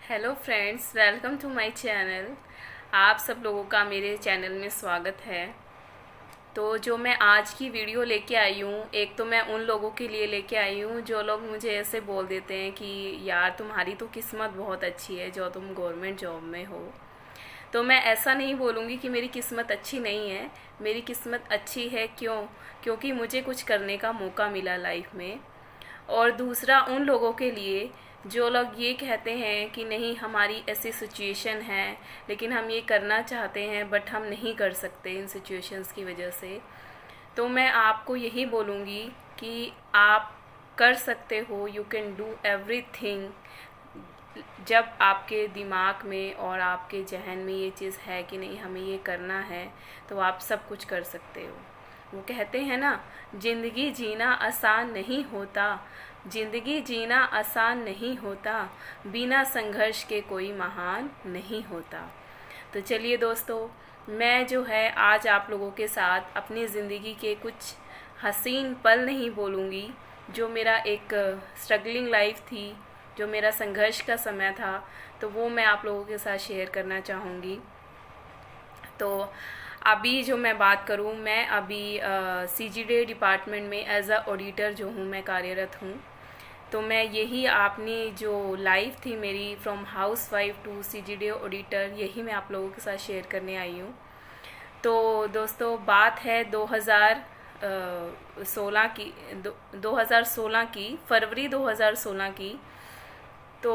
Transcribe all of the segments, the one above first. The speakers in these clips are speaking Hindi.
Hello friends, welcome to my channel. आप सब लोगों का मेरे चैनल में स्वागत है। तो जो मैं आज की वीडियो लेके आई हूँ, एक तो मैं उन लोगों के लिए लेके आई हूँ जो लोग मुझे ऐसे बोल देते हैं कि यार तुम्हारी तो किस्मत बहुत अच्छी है जो तुम गवर्नमेंट जॉब में हो। तो मैं ऐसा नहीं बोलूँगी कि मेरी किस्मत अच्छी नहीं है। मेरी किस्मत अच्छी है। क्योंकि मुझे कुछ करने का मौका मिला लाइफ में। और दूसरा उन लोगों के लिए जो लोग ये कहते हैं कि नहीं हमारी ऐसी सिचुएशन है, लेकिन हम ये करना चाहते हैं बट हम नहीं कर सकते इन सिचुएशंस की वजह से। तो मैं आपको यही बोलूँगी कि आप कर सकते हो। You can do everything. जब आपके दिमाग में और आपके जहन में ये चीज़ है कि नहीं हमें ये करना है, तो आप सब कुछ कर सकते हो। वो कहते हैं ना, ज़िंदगी जीना आसान नहीं होता, ज़िंदगी जीना आसान नहीं होता, बिना संघर्ष के कोई महान नहीं होता। तो चलिए दोस्तों, मैं जो है आज आप लोगों के साथ अपनी ज़िंदगी के कुछ हसीन पल नहीं बोलूँगी, जो मेरा एक स्ट्रगलिंग लाइफ थी, जो मेरा संघर्ष का समय था, तो वो मैं आप लोगों के साथ शेयर करना चाहूँगी। तो अभी जो मैं बात करूँ, मैं अभी CGD डिपार्टमेंट में एज अ ऑडिटर जो हूँ मैं कार्यरत हूँ। तो मैं यही अपनी जो लाइफ थी मेरी from housewife to CGD auditor, यही मैं आप लोगों के साथ शेयर करने आई हूँ। तो दोस्तों बात है 2016 की, 2016 की, फरवरी 2016 की। तो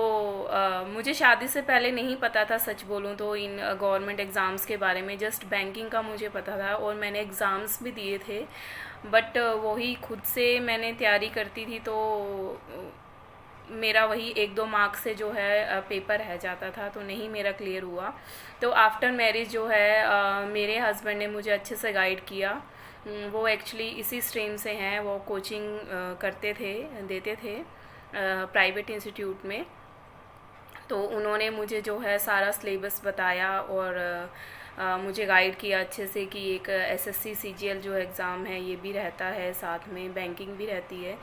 मुझे शादी से पहले नहीं पता था, सच बोलूँ तो, इन गवर्नमेंट एग्ज़ाम्स के बारे में। जस्ट बैंकिंग का मुझे पता था और मैंने एग्ज़ाम्स भी दिए थे, बट वही खुद से मैंने तैयारी करती थी, तो मेरा वही 1-2 मार्क्स से जो है पेपर रह जाता था, तो नहीं मेरा क्लियर हुआ। तो आफ्टर मैरिज जो है मेरे हस्बैंड ने मुझे अच्छे से गाइड किया। वो एक्चुअली इसी स्ट्रीम से हैं, वो कोचिंग करते थे, देते थे प्राइवेट इंस्टीट्यूट में। तो उन्होंने मुझे जो है सारा सिलेबस बताया और मुझे गाइड किया अच्छे से कि एक SSC CGL जो एग्ज़ाम है ये भी रहता है, साथ में बैंकिंग भी रहती है।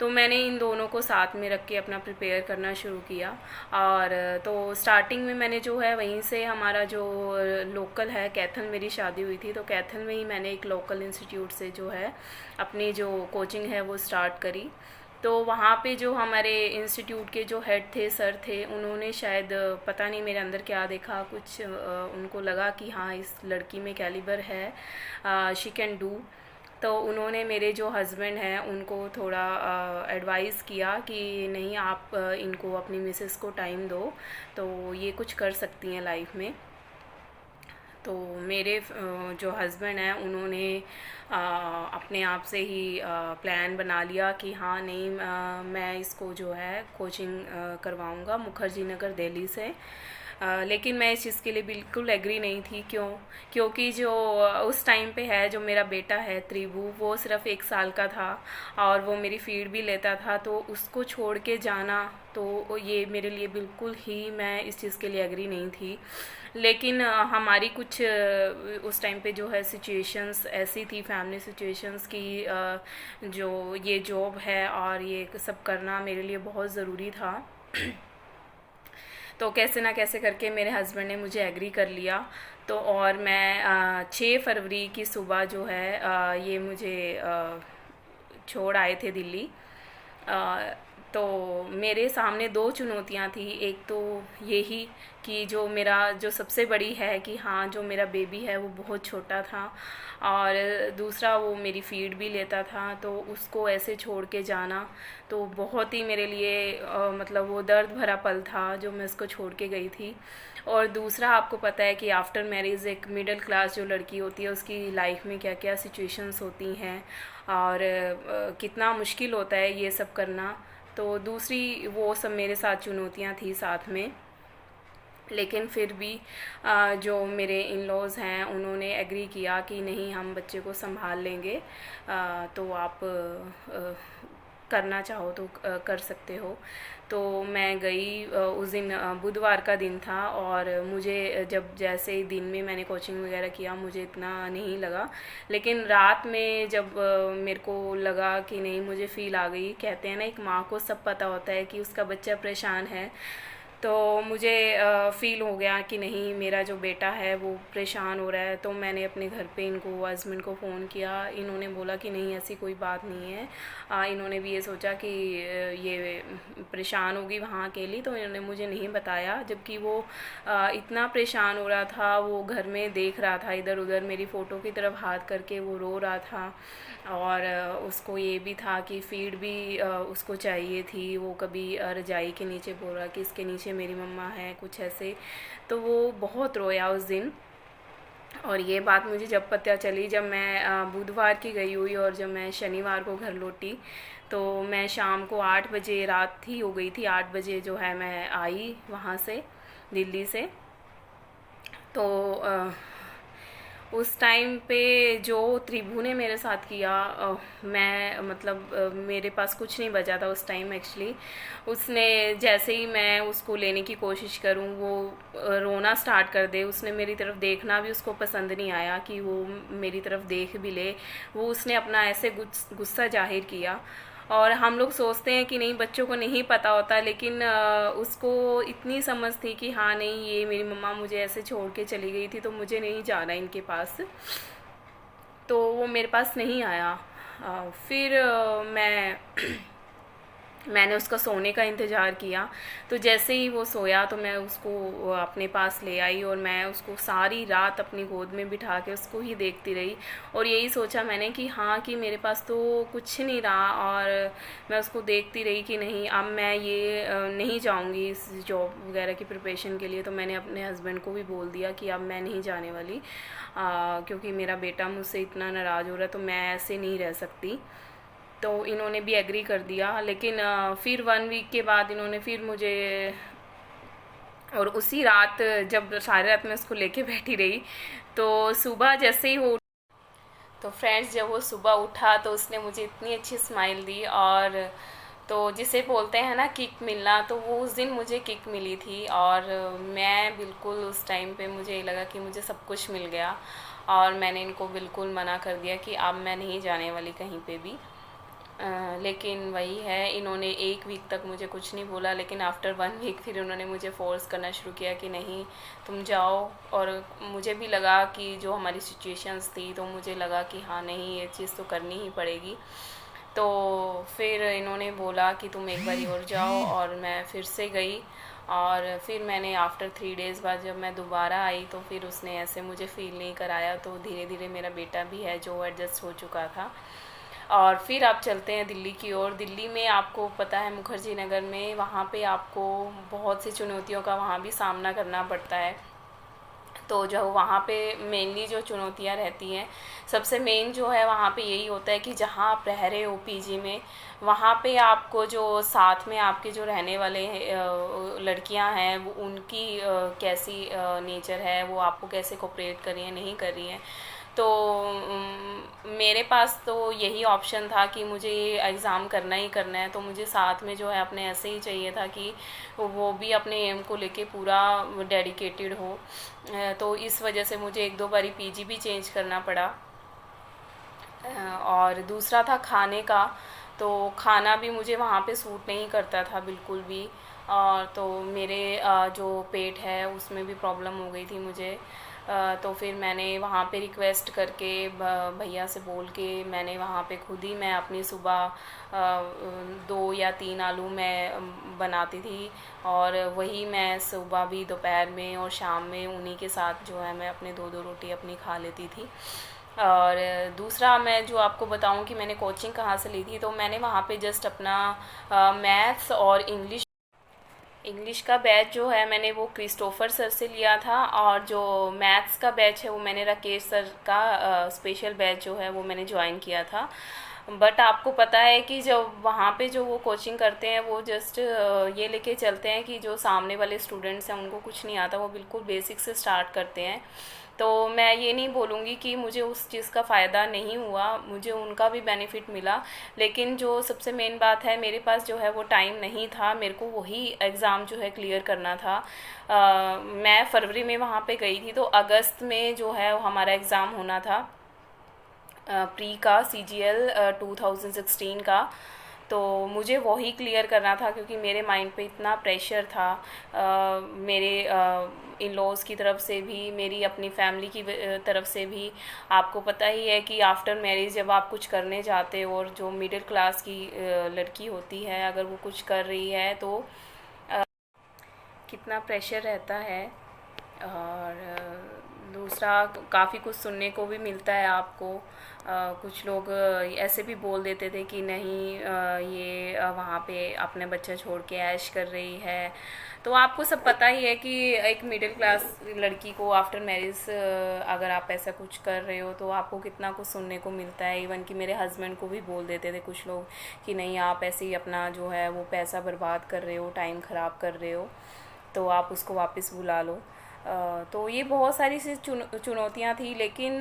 तो मैंने इन दोनों को साथ में रख के अपना प्रिपेयर करना शुरू किया। और तो स्टार्टिंग में मैंने जो है वहीं से, हमारा जो लोकल है कैथल, मेरी शादी हुई थी तो कैथल में ही मैंने एक लोकल इंस्टीट्यूट से जो है अपनी जो कोचिंग है वो स्टार्ट करी। तो वहाँ पे जो हमारे इंस्टीट्यूट के जो हेड थे, सर थे, उन्होंने शायद पता नहीं मेरे अंदर क्या देखा, कुछ उनको लगा कि हाँ इस लड़की में कैलिबर है, शी कैन डू। तो उन्होंने मेरे जो हस्बैंड हैं उनको थोड़ा एडवाइस किया कि नहीं आप इनको, अपनी मिसेस को टाइम दो, तो ये कुछ कर सकती हैं लाइफ में। तो मेरे जो हस्बैंड हैं उन्होंने अपने आप से ही प्लान बना लिया कि हाँ नहीं, मैं इसको जो है कोचिंग करवाऊँगा मुखर्जी नगर दिल्ली से। लेकिन मैं इस चीज़ के लिए बिल्कुल एग्री नहीं थी। क्योंकि जो उस टाइम पे है, जो मेरा बेटा है त्रिभु, वो सिर्फ 1 साल का था और वो मेरी फीड भी लेता था, तो उसको छोड़ के जाना, तो ये मेरे लिए बिल्कुल ही, मैं इस चीज़ के लिए एग्री नहीं थी। लेकिन हमारी कुछ उस टाइम पे जो है सिचुएशंस ऐसी थी, फैमिली सिचुएशंस की, जो ये जॉब है और ये सब करना मेरे लिए बहुत ज़रूरी था। तो कैसे ना कैसे करके मेरे हस्बैंड ने मुझे एग्री कर लिया। तो और मैं 6 फरवरी की सुबह जो है ये मुझे छोड़ आए थे दिल्ली। तो मेरे सामने 2 चुनौतियाँ थी। एक तो यही कि जो मेरा जो सबसे बड़ी है कि हाँ जो मेरा बेबी है वो बहुत छोटा था, और दूसरा वो मेरी फीड भी लेता था, तो उसको ऐसे छोड़ के जाना तो बहुत ही मेरे लिए मतलब वो दर्द भरा पल था जो मैं उसको छोड़ के गई थी। और दूसरा, आपको पता है कि आफ्टर मैरिज एक मिडिल क्लास जो लड़की होती है उसकी लाइफ में क्या क्या सिचुएशंस होती हैं और कितना मुश्किल होता है ये सब करना। तो दूसरी वो सब मेरे साथ चुनौतियाँ थी साथ में। लेकिन फिर भी जो मेरे इन लॉज़ हैं उन्होंने एग्री किया कि नहीं हम बच्चे को संभाल लेंगे, तो आप करना चाहो तो कर सकते हो। तो मैं गई, उस दिन बुधवार का दिन था, और मुझे जब जैसे ही दिन में मैंने कोचिंग वगैरह किया मुझे इतना नहीं लगा, लेकिन रात में जब मेरे को लगा कि नहीं, मुझे फ़ील आ गई। कहते हैं ना, एक माँ को सब पता होता है कि उसका बच्चा परेशान है, तो मुझे फ़ील हो गया कि नहीं, मेरा जो बेटा है वो परेशान हो रहा है। तो मैंने अपने घर पे इनको हस्बैंड को फ़ोन किया। इन्होंने बोला कि नहीं, ऐसी कोई बात नहीं है। इन्होंने भी ये सोचा कि ये परेशान होगी वहाँ अकेली, तो इन्होंने मुझे नहीं बताया। जबकि वो इतना परेशान हो रहा था, वो घर में देख रहा था इधर उधर, मेरी फ़ोटो की तरफ हाथ करके वो रो रहा था। और उसको ये भी था कि फ़ीड भी उसको चाहिए थी। वो कभी रजाई के नीचे बोल रहा कि इसके नीचे मेरी मम्मा है, कुछ ऐसे। तो वो बहुत रोया उस दिन। और ये बात मुझे जब पता चली, जब मैं बुधवार की गई हुई और जब मैं शनिवार को घर लौटी, तो मैं शाम को 8 बजे, रात ही हो गई थी, 8 बजे जो है मैं आई वहाँ से, दिल्ली से। तो उस टाइम पे जो त्रिभु ने मेरे साथ किया, मैं मतलब मेरे पास कुछ नहीं बचा था उस टाइम एक्चुअली। उसने जैसे ही मैं उसको लेने की कोशिश करूं, वो रोना स्टार्ट कर दे। उसने मेरी तरफ देखना भी उसको पसंद नहीं आया कि वो मेरी तरफ देख भी ले। वो उसने अपना ऐसे गुस्सा जाहिर किया। और हम लोग सोचते हैं कि नहीं, बच्चों को नहीं पता होता, लेकिन उसको इतनी समझ थी कि हाँ नहीं, ये मेरी मम्मा मुझे ऐसे छोड़ के चली गई थी, तो मुझे नहीं जाना इनके पास। तो वो मेरे पास नहीं आया। फिर मैंने उसका सोने का इंतज़ार किया। तो जैसे ही वो सोया तो मैं उसको अपने पास ले आई, और मैं उसको सारी रात अपनी गोद में बिठा के उसको ही देखती रही। और यही सोचा मैंने कि हाँ, कि मेरे पास तो कुछ नहीं रहा, और मैं उसको देखती रही कि नहीं, अब मैं ये नहीं जाऊँगी इस जॉब वगैरह की प्रिपरेशन के लिए। तो मैंने अपने हस्बैंड को भी बोल दिया कि अब मैं नहीं जाने वाली, क्योंकि मेरा बेटा मुझसे इतना नाराज़ हो रहा है, तो मैं ऐसे नहीं रह सकती। तो इन्होंने भी एग्री कर दिया। लेकिन फिर 1 वीक के बाद इन्होंने फिर मुझे, और उसी रात जब सारी रात मैं उसको लेके बैठी रही, तो सुबह जैसे ही वो, तो फ्रेंड्स, जब वो सुबह उठा तो उसने मुझे इतनी अच्छी स्माइल दी। और तो जिसे बोलते हैं ना किक मिलना, तो वो उस दिन मुझे किक मिली थी। और मैं बिल्कुल उस टाइम पे मुझे लगा कि मुझे सब कुछ मिल गया। और मैंने इनको बिल्कुल मना कर दिया कि अब मैं नहीं जाने वाली कहीं पे भी। लेकिन वही है, इन्होंने 1 वीक तक मुझे कुछ नहीं बोला, लेकिन आफ्टर 1 वीक फिर उन्होंने मुझे फ़ोर्स करना शुरू किया कि नहीं, तुम जाओ। और मुझे भी लगा कि जो हमारी सिचुएशंस थी, तो मुझे लगा कि हाँ नहीं, ये चीज़ तो करनी ही पड़ेगी। तो फिर इन्होंने बोला कि तुम एक बारी और जाओ, और मैं फिर से गई। और फिर मैंने आफ्टर 3 डेज़ बाद जब मैं दोबारा आई, तो फिर उसने ऐसे मुझे फ़ील नहीं कराया। तो धीरे धीरे मेरा बेटा भी है जो एडजस्ट हो चुका था। और फिर आप चलते हैं दिल्ली की ओर। दिल्ली में आपको पता है, मुखर्जी नगर में, वहाँ पे आपको बहुत सी चुनौतियों का वहाँ भी सामना करना पड़ता है। तो जो वहाँ पे मेनली जो चुनौतियाँ रहती हैं, सबसे मेन जो है वहाँ पे यही होता है कि जहाँ आप रह रहे हो पीजी में, वहाँ पे आपको जो साथ में आपके जो रहने वाले लड़कियाँ हैं, वो उनकी कैसी नेचर है, वो आपको कैसे कोऑपरेट कर रही हैं, नहीं कर रही हैं। तो मेरे पास तो यही ऑप्शन था कि मुझे ये एग्ज़ाम करना ही करना है। तो मुझे साथ में जो है अपने ऐसे ही चाहिए था कि वो भी अपने एम को लेके पूरा डेडिकेटेड हो। तो इस वजह से मुझे 1-2 बारी पीजी भी चेंज करना पड़ा। और दूसरा था खाने का। तो खाना भी मुझे वहाँ पे सूट नहीं करता था बिल्कुल भी। और तो मेरे जो पेट है उसमें भी प्रॉब्लम हो गई थी मुझे। तो फिर मैंने वहाँ पे रिक्वेस्ट करके भैया से बोल के, मैंने वहाँ पे खुद ही मैं अपनी सुबह 2 या 3 आलू मैं बनाती थी। और वही मैं सुबह भी, दोपहर में और शाम में उन्हीं के साथ जो है मैं अपने 2-2 रोटी अपनी खा लेती थी। और दूसरा मैं जो आपको बताऊं कि मैंने कोचिंग कहाँ से ली थी, तो मैंने वहाँ पे जस्ट अपना मैथ्स और इंग्लिश का बैच जो है मैंने वो क्रिस्टोफर सर से लिया था। और जो मैथ्स का बैच है वो मैंने राकेश सर का स्पेशल बैच जो है वो मैंने ज्वाइन किया था। बट आपको पता है कि जब वहाँ पे जो वो कोचिंग करते हैं, वो जस्ट ये लेके चलते हैं कि जो सामने वाले स्टूडेंट्स हैं उनको कुछ नहीं आता, वो बिल्कुल बेसिक से स्टार्ट करते हैं। तो मैं ये नहीं बोलूँगी कि मुझे उस चीज़ का फ़ायदा नहीं हुआ, मुझे उनका भी बेनिफिट मिला। लेकिन जो सबसे मेन बात है, मेरे पास जो है वो टाइम नहीं था, मेरे को वही एग्ज़ाम जो है क्लियर करना था। मैं फरवरी में वहाँ पे गई थी, तो अगस्त में जो है हमारा एग्ज़ाम होना था, प्री का, CGL 2016 का। तो मुझे वही क्लियर करना था, क्योंकि मेरे माइंड पे इतना प्रेशर था, मेरे इन लॉज़ की तरफ से भी, मेरी अपनी फैमिली की तरफ से भी। आपको पता ही है कि आफ्टर मैरिज जब आप कुछ करने जाते हो, और जो मिडिल क्लास की लड़की होती है, अगर वो कुछ कर रही है तो कितना प्रेशर रहता है। और दूसरा, काफ़ी कुछ सुनने को भी मिलता है आपको। कुछ लोग ऐसे भी बोल देते थे कि नहीं, ये वहाँ पे अपने बच्चा छोड़ के ऐश कर रही है। तो आपको सब पता ही है कि एक मिडिल क्लास लड़की को आफ्टर मैरिज अगर आप ऐसा कुछ कर रहे हो तो आपको कितना कुछ सुनने को मिलता है। इवन कि मेरे हस्बैंड को भी बोल देते थे कुछ लोग कि नहीं, आप ऐसे ही अपना जो है वो पैसा बर्बाद कर रहे हो, टाइम ख़राब कर रहे हो, तो आप उसको वापस बुला लो। तो ये बहुत सारी सी चुनौतियाँ थी, लेकिन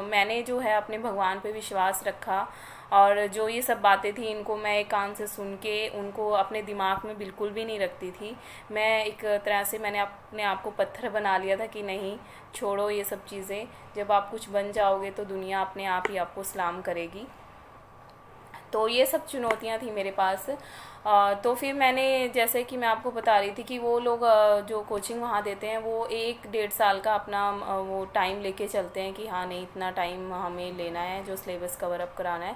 मैंने जो है अपने भगवान पे विश्वास रखा। और जो ये सब बातें थी, इनको मैं एक कान से सुन के उनको अपने दिमाग में बिल्कुल भी नहीं रखती थी। मैं एक तरह से मैंने अपने आप को पत्थर बना लिया था कि नहीं, छोड़ो ये सब चीज़ें, जब आप कुछ बन जाओगे तो दुनिया अपने आप ही आपको सलाम करेगी। तो ये सब चुनौतियाँ थी मेरे पास। तो फिर मैंने, जैसे कि मैं आपको बता रही थी कि वो लोग जो कोचिंग वहाँ देते हैं, वो 1-1.5 साल का अपना वो टाइम लेके चलते हैं कि हाँ नहीं, इतना टाइम हमें लेना है, जो सिलेबस कवर अप कराना है।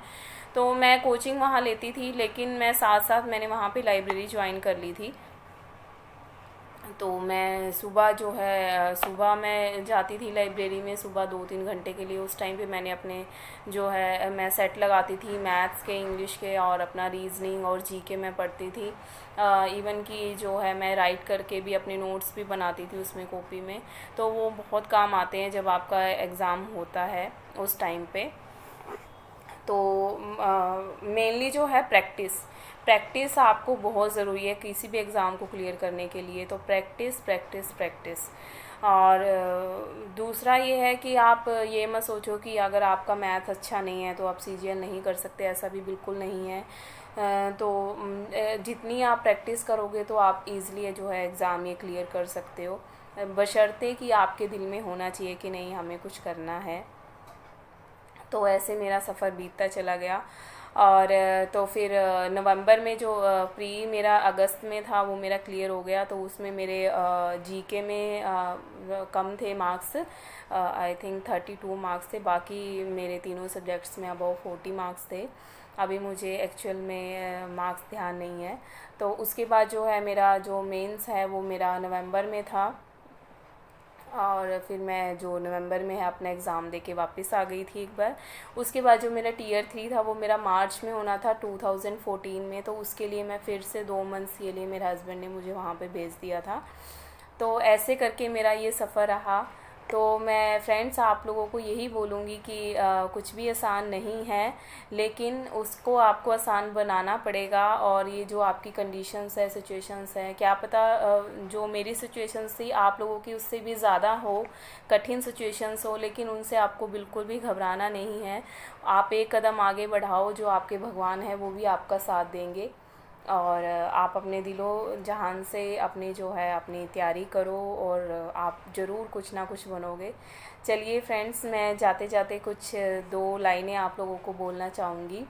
तो मैं कोचिंग वहाँ लेती थी, लेकिन मैं साथ साथ मैंने वहाँ पे लाइब्रेरी ज्वाइन कर ली थी। तो मैं सुबह जो है, सुबह मैं जाती थी लाइब्रेरी में सुबह 2-3 घंटे के लिए। उस टाइम पे मैंने अपने जो है मैं सेट लगाती थी मैथ्स के, इंग्लिश के, और अपना रीजनिंग और जीके मैं पढ़ती थी। इवन कि जो है मैं राइट करके भी अपने नोट्स भी बनाती थी उसमें कॉपी में। तो वो बहुत काम आते हैं जब आपका एग्ज़ाम होता है उस टाइम पे। तो मेनली जो है प्रैक्टिस, प्रैक्टिस आपको बहुत ज़रूरी है किसी भी एग्ज़ाम को क्लियर करने के लिए। तो प्रैक्टिस प्रैक्टिस प्रैक्टिस। और दूसरा ये है कि आप ये मत सोचो कि अगर आपका मैथ अच्छा नहीं है तो आप सीजीएल नहीं कर सकते, ऐसा भी बिल्कुल नहीं है। तो जितनी आप प्रैक्टिस करोगे तो आप इजीली जो है एग्ज़ाम ये क्लियर कर सकते हो, बशर्ते कि आपके दिल में होना चाहिए कि नहीं, हमें कुछ करना है। तो ऐसे मेरा सफ़र बीतता चला गया। और तो फिर नवंबर में जो प्री मेरा अगस्त में था वो मेरा क्लियर हो गया। तो उसमें मेरे जीके में कम थे मार्क्स, आई थिंक 32 मार्क्स थे। बाकी मेरे तीनों सब्जेक्ट्स में अबव 40 मार्क्स थे। अभी मुझे एक्चुअल में मार्क्स ध्यान नहीं है। तो उसके बाद जो है मेरा जो मेंस है वो मेरा नवंबर में था। और फिर मैं जो नवंबर में है अपना एग्ज़ाम दे के वापस आ गई थी एक बार। उसके बाद जो मेरा टीयर 3 था वो मेरा मार्च में होना था 2014 में। तो उसके लिए मैं फिर से 2 मंथ्स के लिए मेरे हस्बैंड ने मुझे वहाँ पे भेज दिया था। तो ऐसे करके मेरा ये सफ़र रहा। तो मैं फ्रेंड्स आप लोगों को यही बोलूँगी कि कुछ भी आसान नहीं है, लेकिन उसको आपको आसान बनाना पड़ेगा। और ये जो आपकी कंडीशंस है, सिचुएशंस हैं, क्या पता जो मेरी सिचुएशंस थी आप लोगों की उससे भी ज़्यादा हो, कठिन सिचुएशंस हो, लेकिन उनसे आपको बिल्कुल भी घबराना नहीं है। आप एक कदम आगे बढ़ाओ, जो आपके भगवान हैं वो भी आपका साथ देंगे। और आप अपने दिलो जहान से अपनी जो है अपनी तैयारी करो, और आप ज़रूर कुछ ना कुछ बनोगे। चलिए फ्रेंड्स, मैं जाते जाते कुछ 2 लाइनें आप लोगों को बोलना चाहूँगी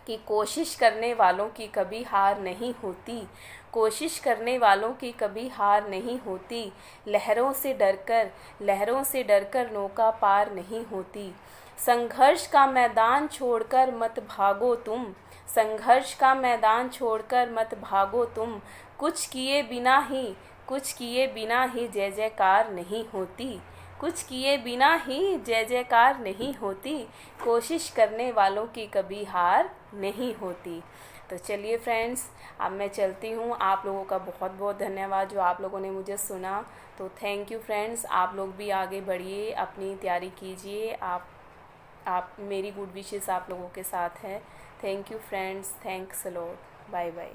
कि कोशिश करने वालों की कभी हार नहीं होती, कोशिश करने वालों की कभी हार नहीं होती। लहरों से डरकर नौका पार नहीं होती। संघर्ष का मैदान छोड़कर मत भागो तुम, संघर्ष का मैदान छोड़कर मत भागो तुम। कुछ किए बिना ही जय जयकार नहीं होती, कुछ किए बिना ही जय जयकार नहीं होती। कोशिश करने वालों की कभी हार नहीं होती। तो चलिए फ्रेंड्स, अब मैं चलती हूँ। आप लोगों का बहुत बहुत धन्यवाद जो आप लोगों ने मुझे सुना। तो थैंक यू फ्रेंड्स, आप लोग भी आगे बढ़िए, अपनी तैयारी कीजिए। आप मेरी गुड विशेस आप लोगों के साथ है। Thank you friends, thanks a lot, bye bye.